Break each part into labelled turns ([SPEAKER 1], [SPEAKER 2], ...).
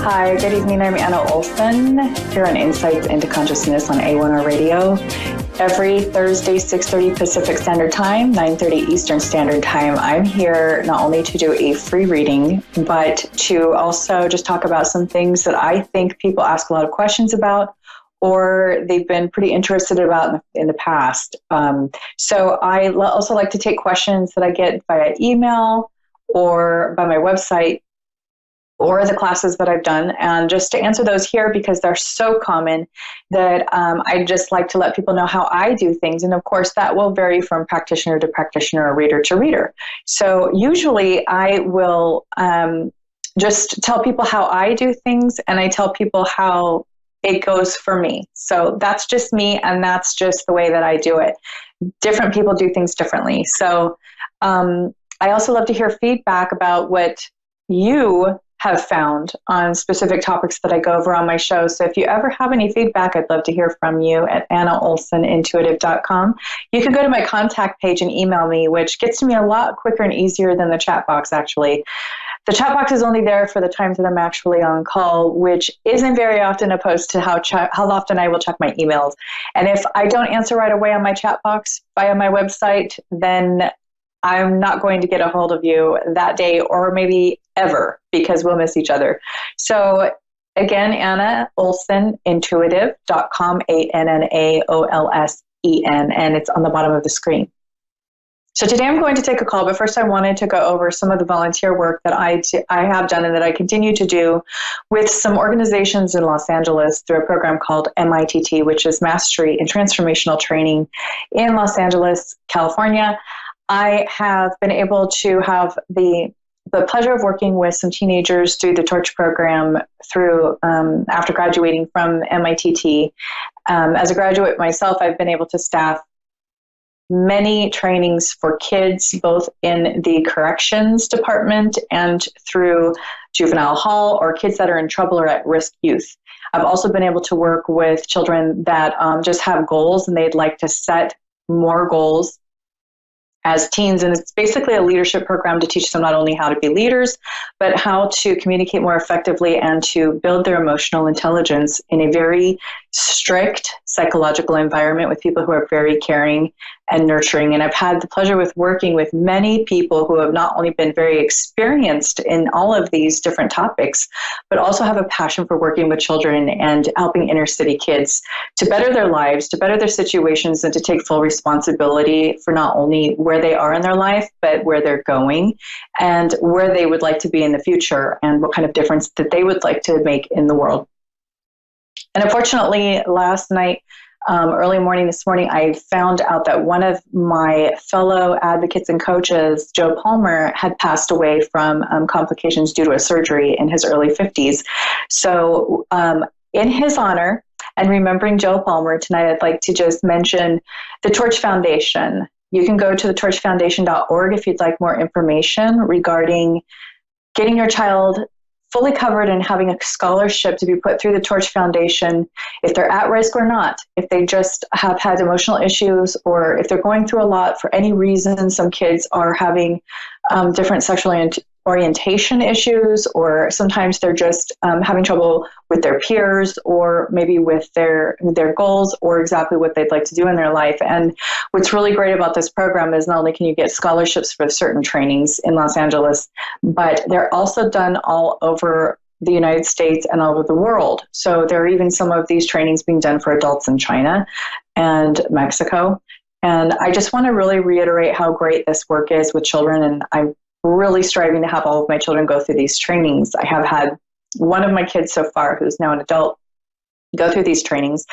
[SPEAKER 1] Hi, good evening. I'm Anna Olsen here on Insights into Consciousness on A1R Radio. Every Thursday, 6:30 Pacific Standard Time, 9:30 Eastern Standard Time, I'm here not only to do a free reading, but to also just talk about some things that I think people ask a lot of questions about, or they've been pretty interested about in the past. So I also like to take questions that I get via email or by my website, or the classes that I've done, and just to answer those here because they're so common that I just like to let people know how I do things. And of course, that will vary from practitioner to practitioner or reader to reader. So usually I will just tell people how I do things, and I tell people how it goes for me. So that's just me, and that's just the way that I do it. Different people do things differently. So I also love to hear feedback about what you have found on specific topics that I go over on my show. So if you ever have any feedback, I'd love to hear from you at annaolsenintuitive.com. You can go to my contact page and email me, which gets to me a lot quicker and easier than the chat box, actually. The chat box is only there for the times that I'm actually on call, which isn't very often opposed to how often I will check my emails. And if I don't answer right away on my chat box via my website, then I'm not going to get a hold of you that day or maybe ever, because we'll miss each other. So again, Anna Olsen Intuitive.com, ANNAOLSEN, and it's on the bottom of the screen. So today I'm going to take a call, but first I wanted to go over some of the volunteer work that I have done and that I continue to do with some organizations in Los Angeles through a program called MITT, which is Mastery in Transformational Training in Los Angeles, California. I have been able to have the pleasure of working with some teenagers through the Torch program through after graduating from MITT. As a graduate myself, I've been able to staff many trainings for kids, both in the corrections department and through juvenile hall, or kids that are in trouble or at-risk youth. I've also been able to work with children that just have goals and they'd like to set more goals as teens, and it's basically a leadership program to teach them not only how to be leaders, but how to communicate more effectively and to build their emotional intelligence in a very strict psychological environment with people who are very caring and nurturing. And I've had the pleasure with working with many people who have not only been very experienced in all of these different topics, but also have a passion for working with children and helping inner city kids to better their lives, to better their situations, and to take full responsibility for not only where they are in their life, but where they're going and where they would like to be in the future and what kind of difference that they would like to make in the world. And unfortunately, last night, early morning this morning, I found out that one of my fellow advocates and coaches, Joe Palmer, had passed away from complications due to a surgery in his early 50s. So in his honor, and remembering Joe Palmer, tonight I'd like to just mention the Torch Foundation. You can go to thetorchfoundation.org if you'd like more information regarding getting your child fully covered and having a scholarship to be put through the Torch Foundation, if they're at risk or not, if they just have had emotional issues, or if they're going through a lot for any reason. Some kids are having different sexual orientation issues, or sometimes they're just having trouble with their peers, or maybe with their goals, or exactly what they'd like to do in their life. And what's really great about this program is not only can you get scholarships for certain trainings in Los Angeles, but they're also done all over the United States and all over the world. So there are even some of these trainings being done for adults in China and Mexico. And I just want to really reiterate how great this work is with children, and I'm really striving to have all of my children go through these trainings. I have had one of my kids so far, who's now an adult, go through these trainings,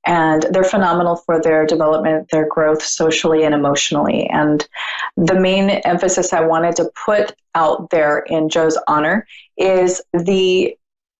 [SPEAKER 1] and they're phenomenal for their development, their growth socially and emotionally. And the main emphasis I wanted to put out there in Joe's honor is the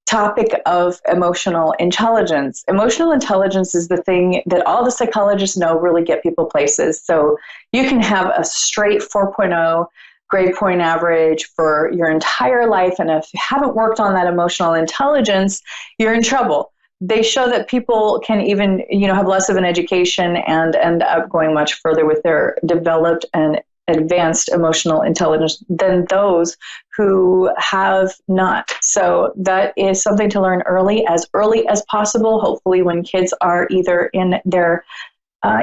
[SPEAKER 1] topic of emotional intelligence. Emotional intelligence is the thing that all the psychologists know really get people places. So you can have a straight 4.0 grade point average for your entire life, and if you haven't worked on that emotional intelligence, you're in trouble. They show that people can even, have less of an education and end up going much further with their developed and advanced emotional intelligence than those who have not. So that is something to learn early as possible, hopefully when kids are either in their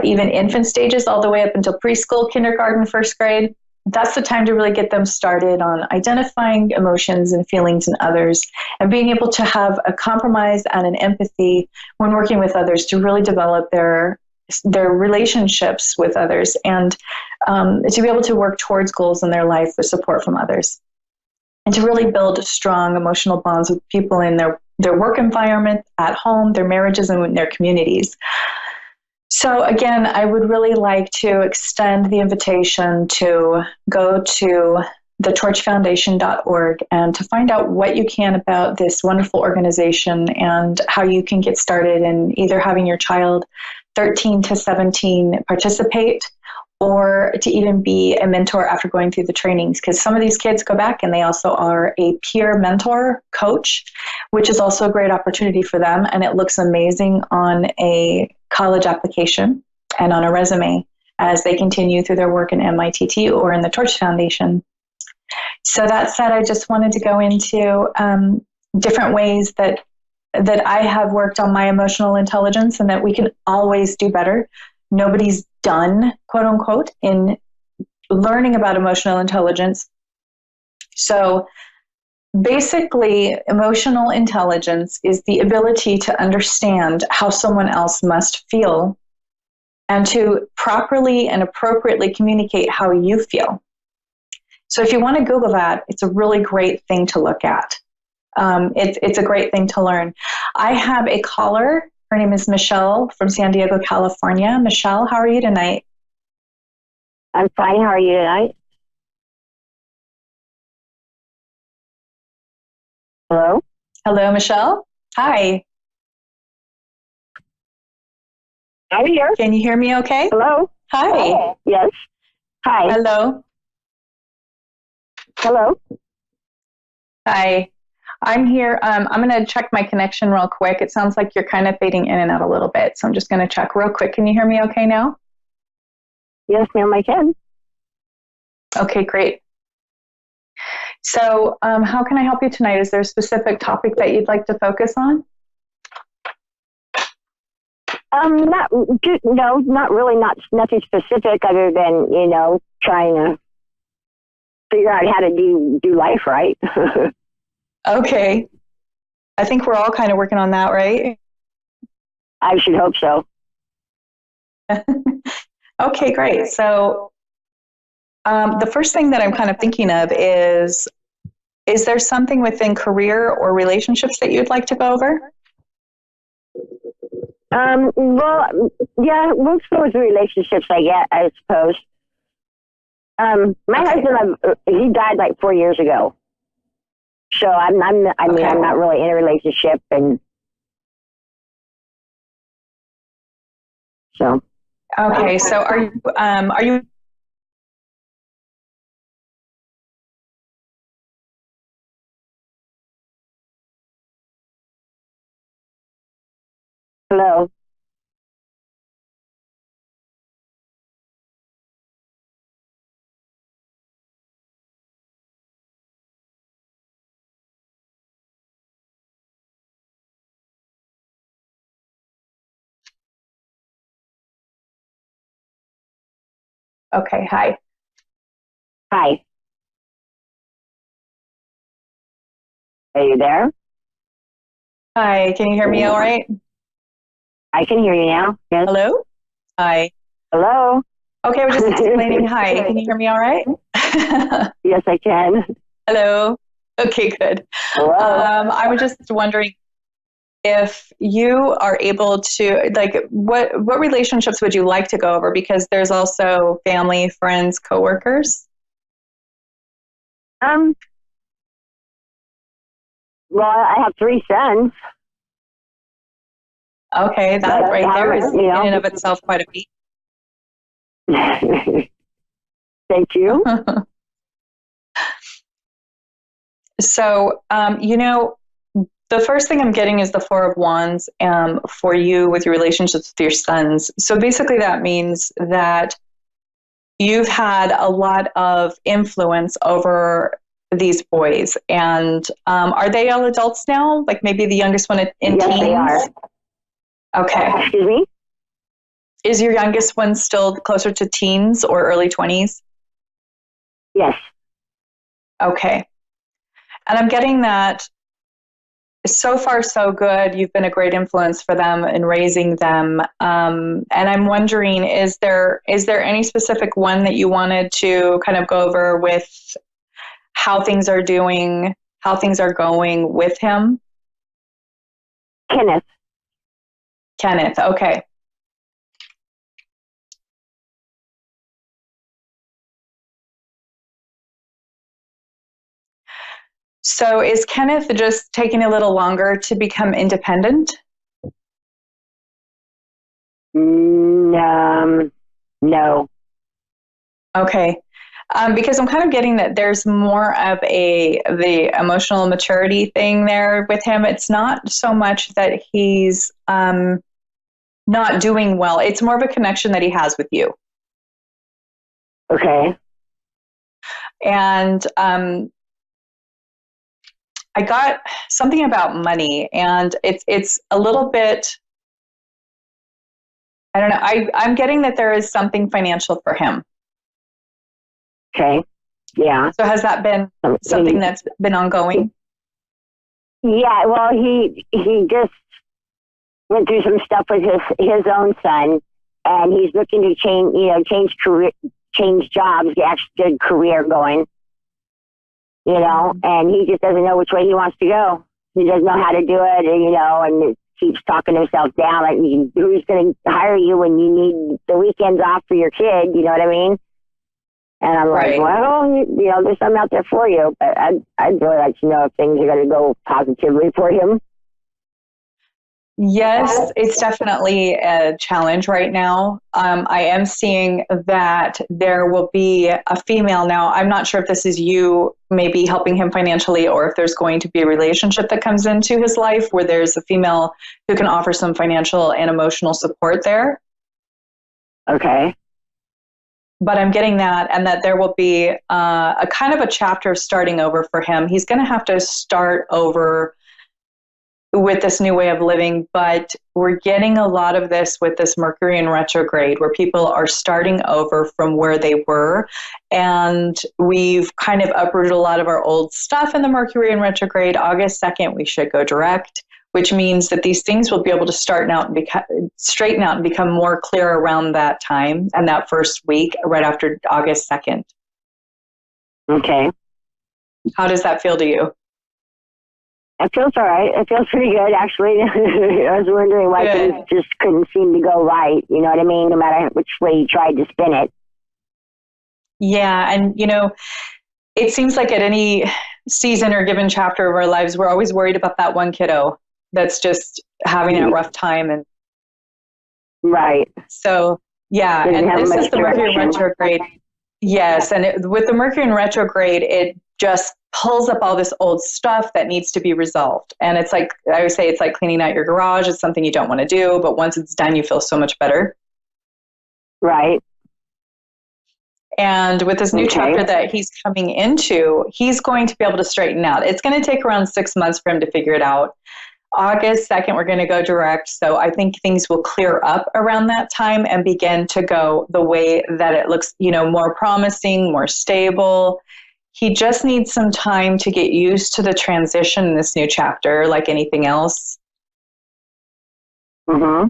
[SPEAKER 1] even infant stages all the way up until preschool, kindergarten, first grade. That's the time to really get them started on identifying emotions and feelings in others and being able to have a compromise and an empathy when working with others to really develop their relationships with others and to be able to work towards goals in their life with support from others and to really build strong emotional bonds with people in their work environment, at home, their marriages, and in their communities. So again, I would really like to extend the invitation to go to thetorchfoundation.org and to find out what you can about this wonderful organization and how you can get started in either having your child 13 to 17 participate or to even be a mentor after going through the trainings, because some of these kids go back and they also are a peer mentor coach, which is also a great opportunity for them. And it looks amazing on a college application and on a resume as they continue through their work in MITT or in the Torch Foundation. So that said, I just wanted to go into different ways that I have worked on my emotional intelligence and that we can always do better. Nobody's done, quote unquote, in learning about emotional intelligence. So basically, emotional intelligence is the ability to understand how someone else must feel and to properly and appropriately communicate how you feel. So if you want to Google that, it's a really great thing to look at. It's a great thing to learn. I have a caller. Her name is Michelle from San Diego, California. Michelle, how are you tonight?
[SPEAKER 2] I'm fine. How are you tonight? Hello?
[SPEAKER 1] Hello, Michelle. Hi.
[SPEAKER 2] I'm here.
[SPEAKER 1] Can you hear me okay?
[SPEAKER 2] Hello?
[SPEAKER 1] Hi.
[SPEAKER 2] Oh, yes. Hi.
[SPEAKER 1] Hello.
[SPEAKER 2] Hello?
[SPEAKER 1] Hi. I'm here. I'm going to check my connection real quick. It sounds like you're kind of fading in and out a little bit. So I'm just going to check real quick. Can you hear me okay now?
[SPEAKER 2] Yes, ma'am, I can.
[SPEAKER 1] Okay, great. So how can I help you tonight? Is there a specific topic that you'd like to focus on?
[SPEAKER 2] Not really, nothing specific other than, trying to figure out how to do life right.
[SPEAKER 1] Okay. I think we're all kind of working on that, right?
[SPEAKER 2] I should hope so.
[SPEAKER 1] Okay, great. So the first thing that I'm kind of thinking of is there something within career or relationships that you'd like to go over?
[SPEAKER 2] Well, yeah, let's go with relationships, I suppose. My husband, he died like 4 years ago. So I'm not really in a relationship, and so.
[SPEAKER 1] Okay, so are you?
[SPEAKER 2] Hello.
[SPEAKER 1] Okay, hi.
[SPEAKER 2] Hi. Are you there?
[SPEAKER 1] Hi, can you hear me all right?
[SPEAKER 2] I can hear you now. Yes.
[SPEAKER 1] Hello? Hi.
[SPEAKER 2] Hello.
[SPEAKER 1] Okay, we're just explaining hi. Can you hear me all right?
[SPEAKER 2] Yes, I can.
[SPEAKER 1] Hello? Okay, good.
[SPEAKER 2] Hello.
[SPEAKER 1] I was just wondering if you are able to, what relationships would you like to go over? Because there's also family, friends, coworkers.
[SPEAKER 2] Well, I have 3 sons.
[SPEAKER 1] Okay, that right there is in and of itself quite a feat.
[SPEAKER 2] Thank you.
[SPEAKER 1] So, the first thing I'm getting is the 4 of Wands for you with your relationships with your sons. So basically that means that you've had a lot of influence over these boys. And are they all adults now? Like maybe the youngest one in
[SPEAKER 2] Yes,
[SPEAKER 1] teens?
[SPEAKER 2] they are.
[SPEAKER 1] Okay.
[SPEAKER 2] Excuse me?
[SPEAKER 1] Is your youngest one still closer to teens or early 20s?
[SPEAKER 2] Yes.
[SPEAKER 1] Okay. And I'm getting that so far so good. You've been a great influence for them in raising them. And I'm wondering, is there any specific one that you wanted to kind of go over with how things are going with him? Kenneth. Okay. So is Kenneth just taking a little longer to become independent?
[SPEAKER 2] No.
[SPEAKER 1] Okay. Because I'm kind of getting that there's more of the emotional maturity thing there with him. It's not so much that he's not doing well. It's more of a connection that he has with you.
[SPEAKER 2] Okay.
[SPEAKER 1] And I got something about money, and it's a little bit, I don't know. I'm getting that there is something financial for him.
[SPEAKER 2] Okay. Yeah.
[SPEAKER 1] So has that been something that's been ongoing?
[SPEAKER 2] Yeah. Well, he just went through some stuff with his own son, and he's looking to change jobs, get actually good career going. And he just doesn't know which way he wants to go. He doesn't know how to do it, and it keeps talking himself down. Like, who's going to hire you when you need the weekends off for your kid? You know what I mean? And I'm like, well, there's something out there for you. But I'd really like to know if things are going to go positively for him.
[SPEAKER 1] Yes, it's definitely a challenge right now. I am seeing that there will be a female now. I'm not sure if this is you maybe helping him financially, or if there's going to be a relationship that comes into his life where there's a female who can offer some financial and emotional support there.
[SPEAKER 2] Okay.
[SPEAKER 1] But I'm getting that, and that there will be a kind of a chapter starting over for him. He's going to have to start over with this new way of living, but we're getting a lot of this with this Mercury in retrograde, where people are starting over from where they were. And we've kind of uprooted a lot of our old stuff in the Mercury in retrograde. August 2nd, we should go direct, which means that these things will be able to straighten out and become more clear around that time and that first week right after August 2nd.
[SPEAKER 2] Okay.
[SPEAKER 1] How does that feel to you?
[SPEAKER 2] It feels all right. It feels pretty good, actually. I was wondering why things just couldn't seem to go right. You know what I mean? No matter which way you tried to spin it.
[SPEAKER 1] Yeah. And, it seems like at any season or given chapter of our lives, we're always worried about that one kiddo that's just having a rough time. And
[SPEAKER 2] right.
[SPEAKER 1] So, yeah. And this is the Mercury retrograde. Yes. And with the Mercury in retrograde, it just pulls up all this old stuff that needs to be resolved. And it's like, I would say, it's like cleaning out your garage. It's something you don't want to do, but once it's done, you feel so much better.
[SPEAKER 2] Right.
[SPEAKER 1] And with this new chapter that he's coming into, he's going to be able to straighten out. It's going to take around 6 months for him to figure it out. August 2nd, we're going to go direct. So I think things will clear up around that time and begin to go the way that it looks, more promising, more stable. He just needs some time to get used to the transition in this new chapter, like anything else.
[SPEAKER 2] Mm-hmm.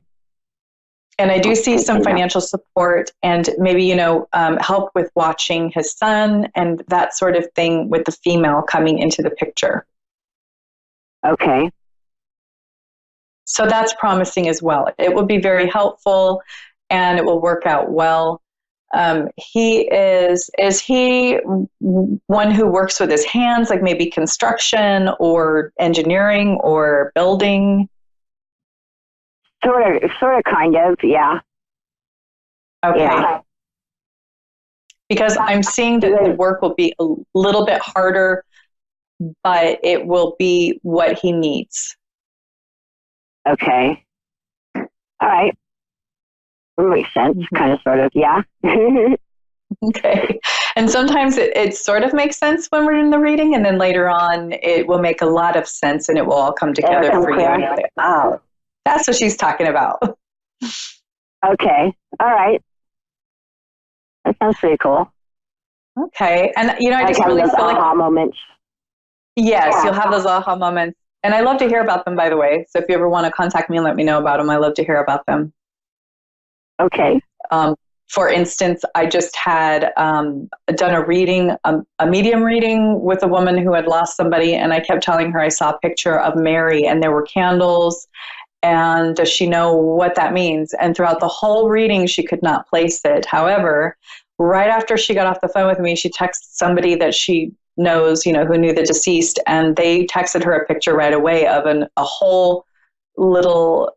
[SPEAKER 1] And I do see some financial support and maybe, help with watching his son and that sort of thing with the female coming into the picture.
[SPEAKER 2] Okay.
[SPEAKER 1] So that's promising as well. It will be very helpful and it will work out well. Is he one who works with his hands, like maybe construction or engineering or building?
[SPEAKER 2] Sort of, kind of, yeah.
[SPEAKER 1] Okay.
[SPEAKER 2] Yeah.
[SPEAKER 1] Because I'm seeing that the work will be a little bit harder, but it will be what he needs.
[SPEAKER 2] Okay. All right. That makes sense, kind of, sort of, yeah.
[SPEAKER 1] Okay. And sometimes it sort of makes sense when we're in the reading, and then later on it will make a lot of sense and it will all come together for you. And you're like, oh, that's what she's talking about.
[SPEAKER 2] Okay. All right. That sounds pretty cool.
[SPEAKER 1] Okay. And, I just really feel like
[SPEAKER 2] aha moments.
[SPEAKER 1] Yes, you'll have those aha moments. And I love to hear about them, by the way. So if you ever want to contact me and let me know about them, I love to hear about them.
[SPEAKER 2] Okay.
[SPEAKER 1] For instance, I just had done a reading, a medium reading with a woman who had lost somebody, and I kept telling her I saw a picture of Mary, and there were candles, and does she know what that means? And throughout the whole reading, she could not place it. However, right after she got off the phone with me, she texted somebody that she knows, who knew the deceased, and they texted her a picture right away of a whole little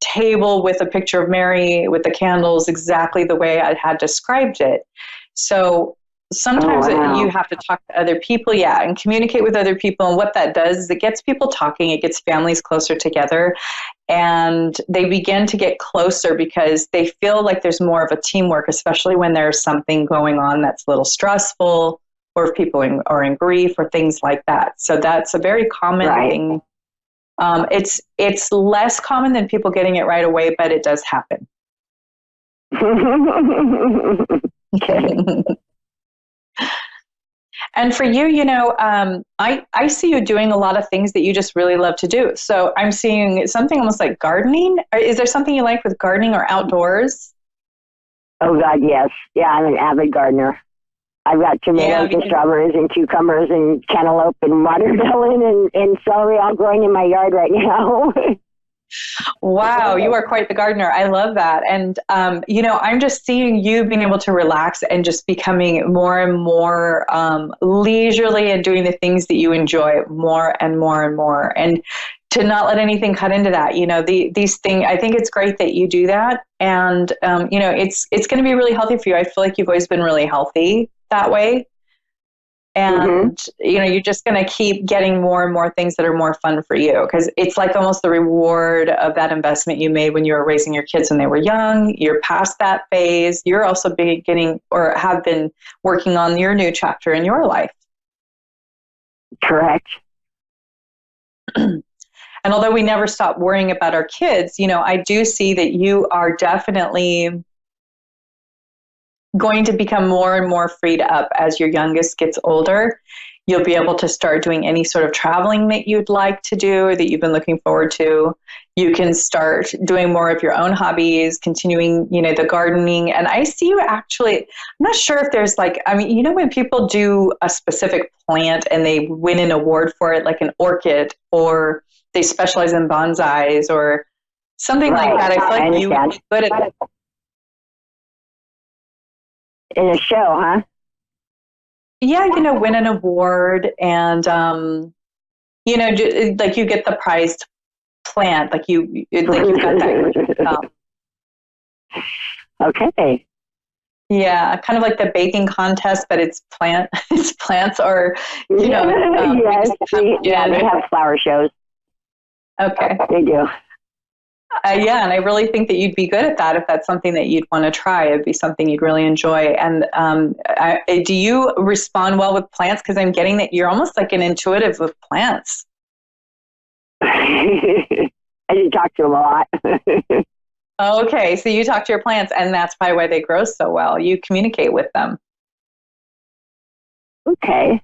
[SPEAKER 1] table with a picture of Mary with the candles exactly the way I had described it. So sometimes you have to talk to other people, and communicate with other people. And what that does is it gets people talking, it gets families closer together, and they begin to get closer because they feel like there's more of a teamwork, especially when there's something going on that's a little stressful, or if people are in grief or things like that. So that's a very common thing. It's less common than people getting it right away, but it does happen.
[SPEAKER 2] Okay.
[SPEAKER 1] And for you, I see you doing a lot of things that you just really love to do. So I'm seeing something almost like gardening. Is there something you like with gardening or outdoors?
[SPEAKER 2] Oh, God, yes. Yeah, I'm an avid gardener. I've got tomatoes and strawberries and cucumbers and cantaloupe and watermelon and celery all growing in my yard right now.
[SPEAKER 1] Wow, you are quite the gardener. I love that. And, I'm just seeing you being able to relax and just becoming more and more leisurely and doing the things that you enjoy more and more and more. And to not let anything cut into that, these things, I think it's great that you do that. And, it's going to be really healthy for you. I feel like you've always been really healthy that way. And, you're just going to keep getting more and more things that are more fun for you, because it's like almost the reward of that investment you made when you were raising your kids when they were young. You're past that phase. You're also beginning or have been working on your new chapter in your life.
[SPEAKER 2] Correct.
[SPEAKER 1] And although we never stop worrying about our kids, I do see that you are definitely going to become more and more freed up as your youngest gets older. You'll be able to start doing any sort of traveling that you'd like to do or that you've been looking forward to. You can start doing more of your own hobbies, continuing, the gardening. And I see you actually, I'm not sure if there's when people do a specific plant and they win an award for it, like an orchid, or they specialize in bonsais or something like that. I feel like you would be good at it.
[SPEAKER 2] In a show, huh?
[SPEAKER 1] Yeah, win an award and, like you get the prized plant, like you've got that.
[SPEAKER 2] Okay.
[SPEAKER 1] Yeah, kind of like the baking contest, but it's plants or,
[SPEAKER 2] yes, they have flower shows.
[SPEAKER 1] Okay.
[SPEAKER 2] They do.
[SPEAKER 1] And I really think that you'd be good at that if that's something that you'd want to try. It'd be something you'd really enjoy. And do you respond well with plants? Because I'm getting that you're almost like an intuitive with plants.
[SPEAKER 2] I didn't talk to them a lot.
[SPEAKER 1] Okay, so you talk to your plants, and that's probably why they grow so well. You communicate with them.
[SPEAKER 2] Okay.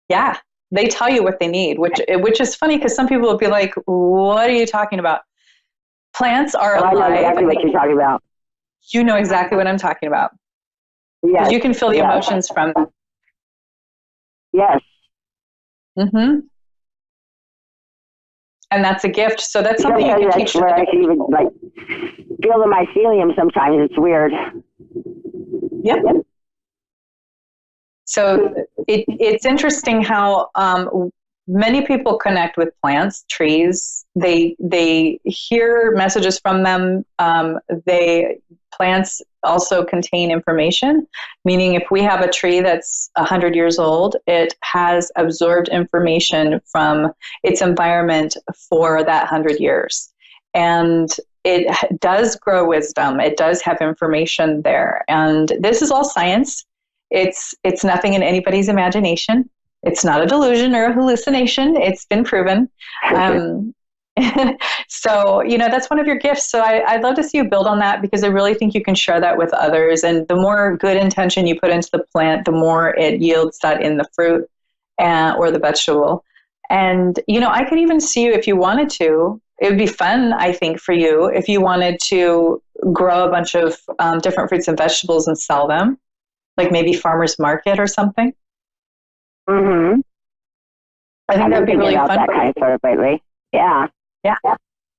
[SPEAKER 1] Yeah, they tell you what they need, which is funny because some people will be like, "What are you talking about?" Plants are alive.
[SPEAKER 2] I know exactly what you're talking about.
[SPEAKER 1] You know exactly what I'm talking about.
[SPEAKER 2] Yes.
[SPEAKER 1] You can feel the emotions from them.
[SPEAKER 2] Yes.
[SPEAKER 1] Mm-hmm. And that's a gift. So that's something you can teach.
[SPEAKER 2] I can even feel the mycelium sometimes. It's weird.
[SPEAKER 1] Yep. So it's interesting how many people connect with plants, trees. They hear messages from them. Plants also contain information, meaning if we have a tree that's 100 years old, it has absorbed information from its environment for that 100 years. And does grow wisdom. It does have information there. And this is all science. It's nothing in anybody's imagination. It's not a delusion or a hallucination. It's been proven. So, that's one of your gifts. So I'd love to see you build on that, because I really think you can share that with others. And the more good intention you put into the plant, the more it yields that in the fruit or the vegetable. And, I could even see you, if you wanted to, it would be fun, I think, for you if you wanted to grow a bunch of different fruits and vegetables and sell them, like maybe farmer's market or something.
[SPEAKER 2] Mm-hmm.
[SPEAKER 1] I think that would be really fun.
[SPEAKER 2] That kind of sort of lately. Yeah.
[SPEAKER 1] Yeah.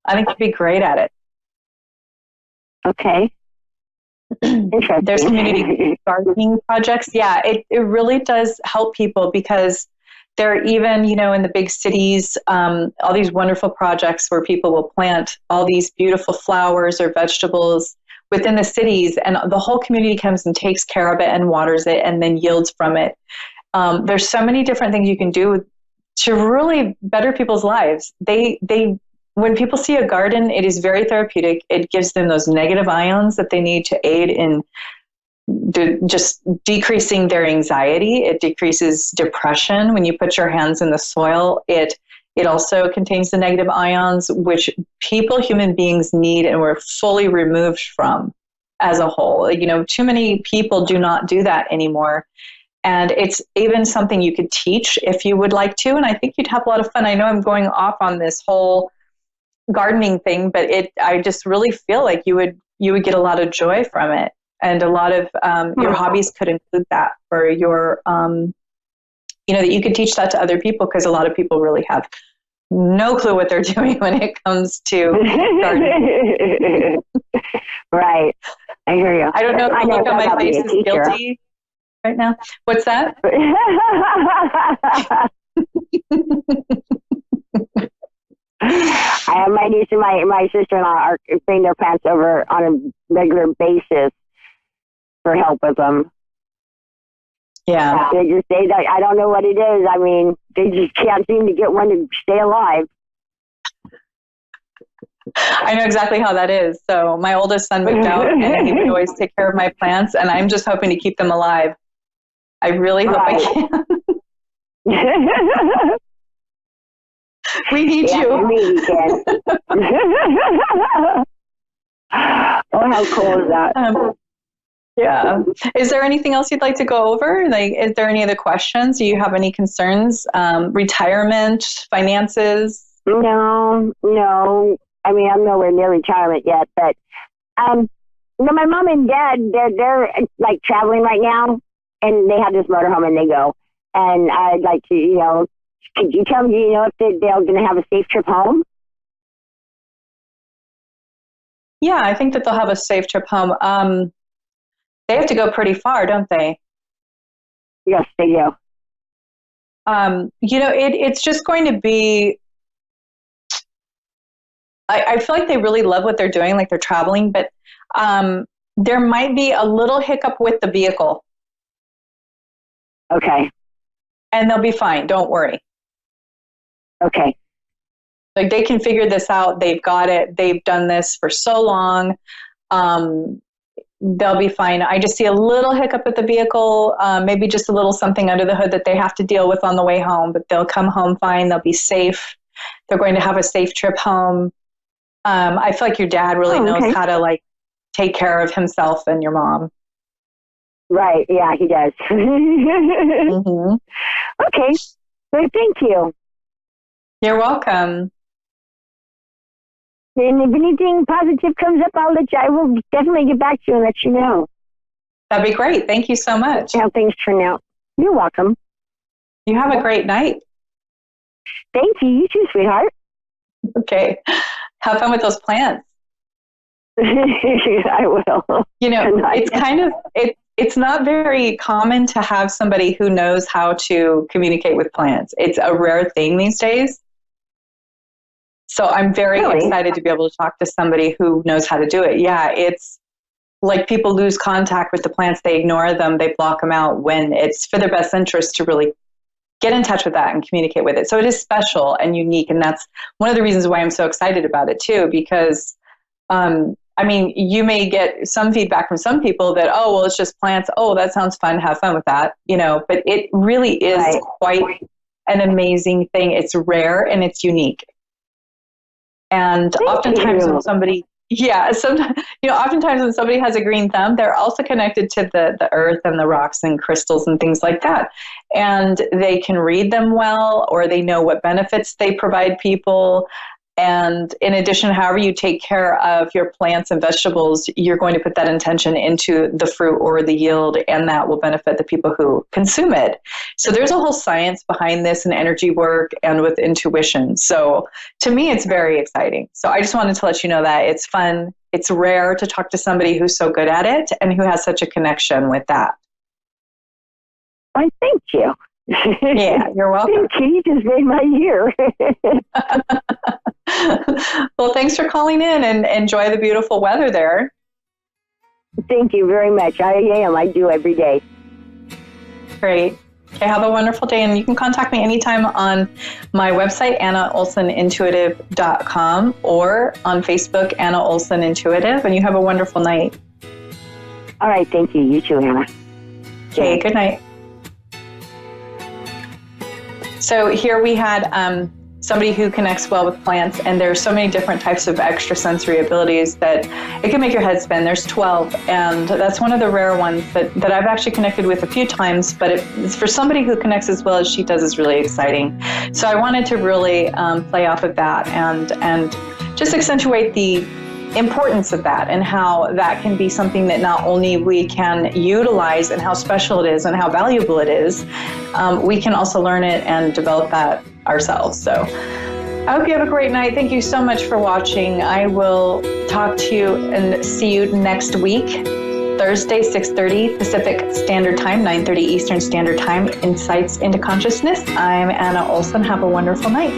[SPEAKER 1] I think you'd be great at it.
[SPEAKER 2] Okay. Interesting.
[SPEAKER 1] There's community gardening projects. Yeah, it really does help people, because there are even, in the big cities, all these wonderful projects where people will plant all these beautiful flowers or vegetables within the cities, and the whole community comes and takes care of it and waters it and then yields from it. There's so many different things you can do to really better people's lives. When people see a garden, it is very therapeutic. It gives them those negative ions that they need to aid in just decreasing their anxiety. It decreases depression. When you put your hands in the soil, it also contains the negative ions, which human beings need and we're fully removed from as a whole. Too many people do not do that anymore. And it's even something you could teach if you would like to. And I think you'd have a lot of fun. I know I'm going off on this whole gardening thing, but I just really feel like you would get a lot of joy from it. And a lot of your hobbies could include that for your, that you could teach that to other people, because a lot of people really have no clue what they're doing when it comes to gardening.
[SPEAKER 2] Right. I hear you.
[SPEAKER 1] I don't know if the look on my face is guilty right now. What's that?
[SPEAKER 2] I have my niece and my sister-in-law are bring their plants over on a regular basis for help with them.
[SPEAKER 1] Yeah.
[SPEAKER 2] I don't know what it is. I mean, they just can't seem to get one to stay alive.
[SPEAKER 1] I know exactly how that is. So my oldest son moved out, and he would always take care of my plants, and I'm just hoping to keep them alive. I really hope I can. We need you.
[SPEAKER 2] We can. Oh, how cool is that?
[SPEAKER 1] Yeah. Is there anything else you'd like to go over? Like, is there any other questions? Do you have any concerns? Retirement, finances?
[SPEAKER 2] No. I mean, I'm nowhere near retirement yet, but my mom and dad, they're like traveling right now, and they have this motorhome and they go. And I'd like to, could you tell me, if they're going to have a safe trip home?
[SPEAKER 1] Yeah, I think that they'll have a safe trip home. They have to go pretty far, don't they?
[SPEAKER 2] Yes, they do.
[SPEAKER 1] It's just going to be, I feel like they really love what they're doing, like they're traveling, but there might be a little hiccup with the vehicle.
[SPEAKER 2] Okay.
[SPEAKER 1] And they'll be fine. Don't worry.
[SPEAKER 2] Okay.
[SPEAKER 1] Like, they can figure this out. They've got it. They've done this for so long. They'll be fine. I just see a little hiccup with the vehicle, maybe just a little something under the hood that they have to deal with on the way home, but they'll come home fine. They'll be safe. They're going to have a safe trip home. I feel like your dad really knows how to take care of himself and your mom.
[SPEAKER 2] Right. Yeah, he does.
[SPEAKER 1] Mm-hmm.
[SPEAKER 2] Okay. Well, thank you.
[SPEAKER 1] You're welcome.
[SPEAKER 2] And if anything positive comes up, I will definitely get back to you and let you know.
[SPEAKER 1] That'd be great. Thank you so much.
[SPEAKER 2] How things turn out. You're welcome.
[SPEAKER 1] You have a great night.
[SPEAKER 2] Thank you. You too, sweetheart.
[SPEAKER 1] Okay. Have fun with those plants.
[SPEAKER 2] I will.
[SPEAKER 1] It's kind of, it's not very common to have somebody who knows how to communicate with plants. It's a rare thing these days. So I'm very excited to be able to talk to somebody who knows how to do it. Yeah, it's like people lose contact with the plants. They ignore them. They block them out when it's for their best interest to really get in touch with that and communicate with it. So it is special and unique. And that's one of the reasons why I'm so excited about it too, because I mean, you may get some feedback from some people that, oh, well, it's just plants. Oh, that sounds fun. Have fun with that, but it really is quite an amazing thing. It's rare and it's unique. And oftentimes when somebody, oftentimes when somebody has a green thumb, they're also connected to the earth and the rocks and crystals and things like that. And they can read them well, or they know what benefits they provide people. And in addition, however you take care of your plants and vegetables, you're going to put that intention into the fruit or the yield, and that will benefit the people who consume it. So there's a whole science behind this and energy work and with intuition. So to me, it's very exciting. So I just wanted to let you know that it's fun. It's rare to talk to somebody who's so good at it and who has such a connection with that.
[SPEAKER 2] Why, thank you.
[SPEAKER 1] Yeah, you're welcome.
[SPEAKER 2] You just made my year.
[SPEAKER 1] Well, thanks for calling in, and enjoy the beautiful weather there.
[SPEAKER 2] Thank you very much. I am. I do every day.
[SPEAKER 1] Great. Okay, have a wonderful day. And you can contact me anytime on my website, AnnaOlsenIntuitive.com, or on Facebook, Anna Olsen Intuitive. And you have a wonderful night.
[SPEAKER 2] All right. Thank you. You too, Anna.
[SPEAKER 1] Okay, good night. So here we had somebody who connects well with plants, and there's so many different types of extrasensory abilities that it can make your head spin. There's 12, and that's one of the rare ones that I've actually connected with a few times, but it's for somebody who connects as well as she does is really exciting. So I wanted to really play off of that and just accentuate the importance of that, and how that can be something that not only we can utilize and how special it is and how valuable it is, we can also learn it and develop that ourselves. So I hope you have a great night. Thank you so much for watching. I will talk to you and see you next week, Thursday, 6:30 Pacific Standard Time, 9:30 Eastern Standard Time, Insights into Consciousness. I'm Anna Olsen. Have a wonderful night.